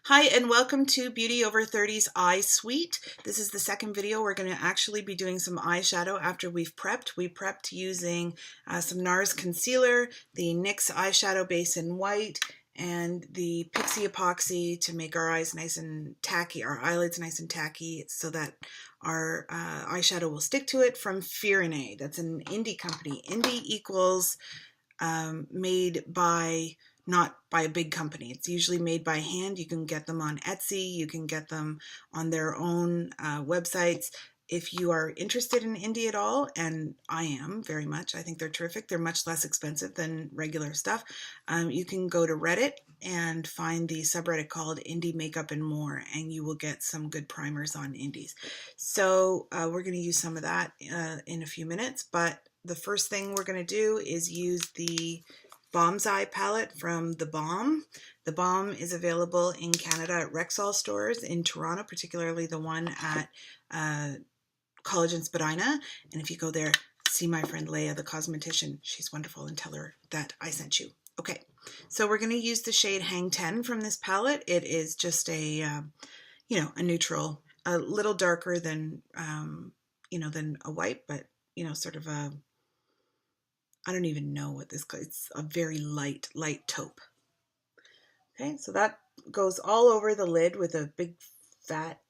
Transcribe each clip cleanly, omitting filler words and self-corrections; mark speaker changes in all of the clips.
Speaker 1: Hi and welcome to Beauty Over 30's Eye Suite. This is the second video. We're going to actually be doing some eyeshadow after we've prepped. We prepped using some NARS concealer, the NYX eyeshadow base in white, and the Pixie epoxy to make our eyes nice and tacky, our eyelids nice and tacky so that our eyeshadow will stick to it from Firene. That's an indie company. Indie equals made by, not by a big company. It's usually made by hand. You can get them on Etsy. You can get them on their own websites. If you are interested in indie at all, and I am very much, I think they're terrific. They're much less expensive than regular stuff. You can go to Reddit and find the subreddit called Indie Makeup and More, and you will get some good primers on indies. So we're going to use some of that in a few minutes, but the first thing we're going to do is use the Bomb's Eye palette from The Balm. The Balm is available in Canada at Rexall stores, in Toronto, particularly the one at College and Spadina. And if you go there, see my friend Leah, the cosmetician. She's wonderful, and tell her that I sent you. Okay, so we're going to use the shade Hang 10 from this palette. It is just a, a neutral, a little darker than, than a white, but, sort of a, I don't even know what this, it's a very light taupe. Okay, so that goes all over the lid with a big fat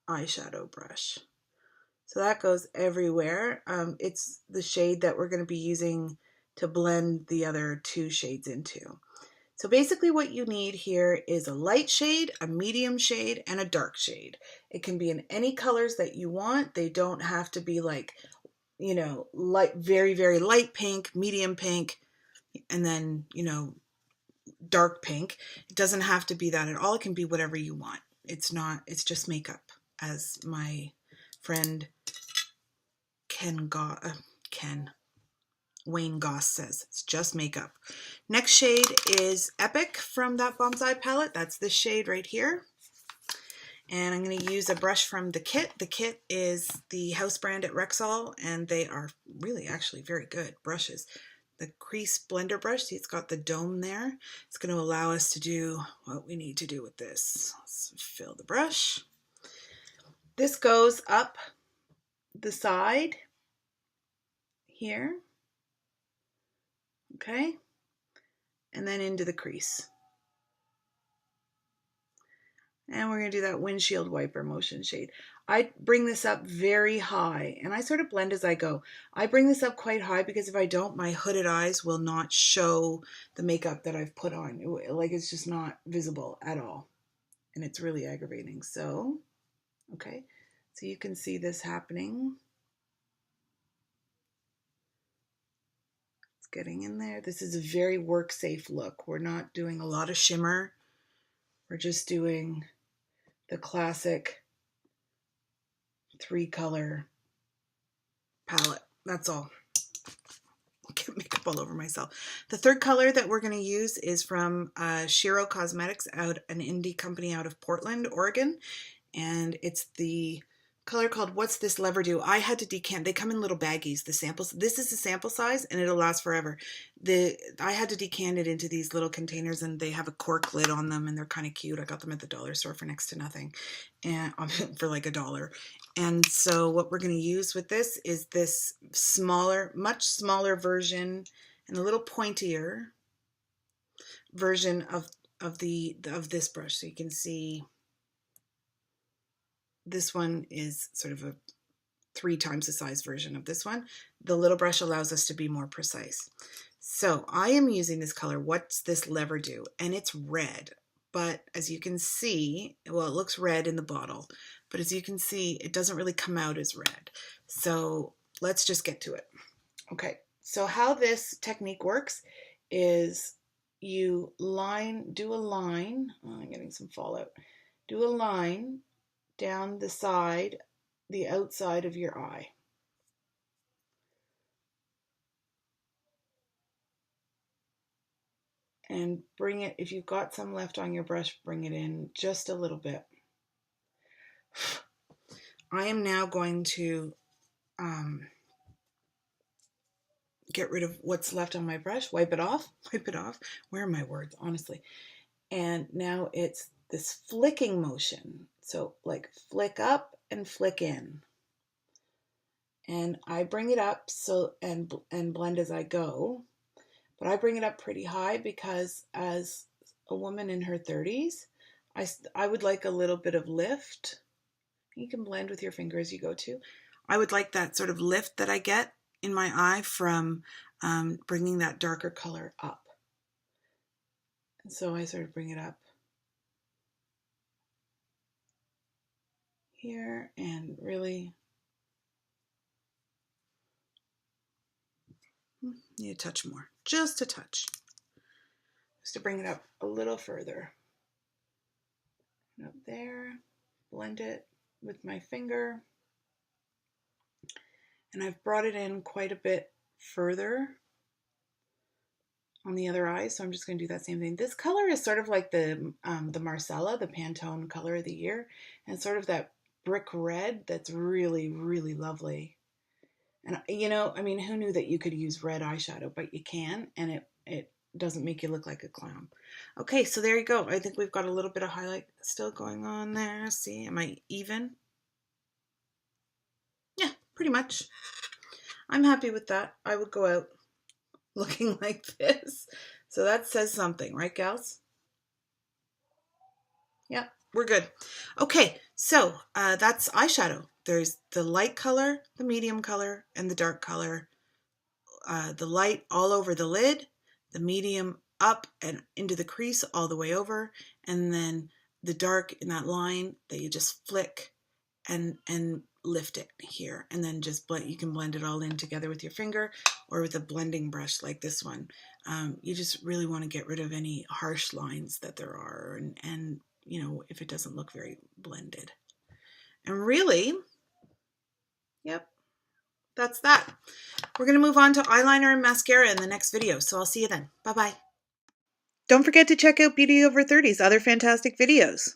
Speaker 1: eyeshadow brush. So that goes everywhere. It's the shade that we're going to be using to blend the other two shades into. So basically what you need here is a light shade, a medium shade, and a dark shade. It can be in any colors that you want. They don't have to be like, light, very, very light pink, medium pink, and then, dark pink. It doesn't have to be that at all. It can be whatever you want. It's just makeup, as my friend Wayne Goss says. It's just makeup. Next shade is Epic from that Bomb's Eye palette. That's this shade right here. And I'm going to use a brush from The Kit. The Kit is the house brand at Rexall, and they are really actually very good brushes. The crease blender brush, see, it's got the dome there. It's going to allow us to do what we need to do with this. Let's fill the brush. This goes up the side here, okay, and then into the crease. And we're going to do that windshield wiper motion shade. I bring this up very high, and I sort of blend as I go. I bring this up quite high because if I don't, my hooded eyes will not show the makeup that I've put on. Like, it's just not visible at all, and it's really aggravating. So, okay, so you can see this happening. It's getting in there. This is a very work safe look. We're not doing a lot of shimmer. We're just doing the classic 3-color palette. That's all. Get makeup all over myself. The third color that we're going to use is from Shiro Cosmetics, an indie company out of Portland, Oregon, and it's the color called What's This Lever Do? I had to decant. They come in little baggies, the samples. This is the sample size, and it'll last forever. I had to decant it into these little containers, and they have a cork lid on them, and they're kind of cute. I got them at the dollar store for next to nothing, and for like $1. And so what we're going to use with this is this smaller, much smaller version, and a little pointier version of this brush. So you can see this one is sort of a 3 times the size version of this one. The little brush allows us to be more precise. So I am using this color, What's This Lever Do? And it's red, but as you can see, well, it looks red in the bottle, but as you can see, it doesn't really come out as red. So let's just get to it. Okay, so how this technique works is you do a line, oh, I'm getting some fallout, do a line down the side, the outside of your eye. And bring it, if you've got some left on your brush, bring it in just a little bit. I am now going to get rid of what's left on my brush, wipe it off, Where are my words, honestly? And now it's this flicking motion. So like flick up and flick in. And I bring it up and blend as I go. But I bring it up pretty high because as a woman in her 30s, I would like a little bit of lift. You can blend with your finger as you go too. I would like that sort of lift that I get in my eye from bringing that darker color up. And so I sort of bring it up here and really need a touch more, just a touch, just to bring it up a little further. And up there, blend it with my finger. And I've brought it in quite a bit further on the other eye, so I'm just going to do that same thing. This color is sort of like the Marcella, the Pantone color of the year, and sort of that brick red that's really, really lovely. And you know, I mean, who knew that you could use red eyeshadow, but you can, and it doesn't make you look like a clown. Okay, so there you go. I think we've got a little bit of highlight still going on there. See, am I even? Yeah, pretty much. I'm happy with that. I would go out looking like this. So that says something, right, gals? Yeah, we're good. Okay, so that's eyeshadow. There's the light color, the medium color, and the dark color. The light all over the lid, the medium up and into the crease all the way over, and then the dark in that line that you just flick and lift it here, and then just blend. You can blend it all in together with your finger or with a blending brush like this one. You just really want to get rid of any harsh lines that there are, and you know, if it doesn't look very blended. And really, yep, that's that. We're going to move on to eyeliner and mascara in the next video, so I'll see you then. Bye-bye. Don't forget to check out Beauty Over 30's other fantastic videos.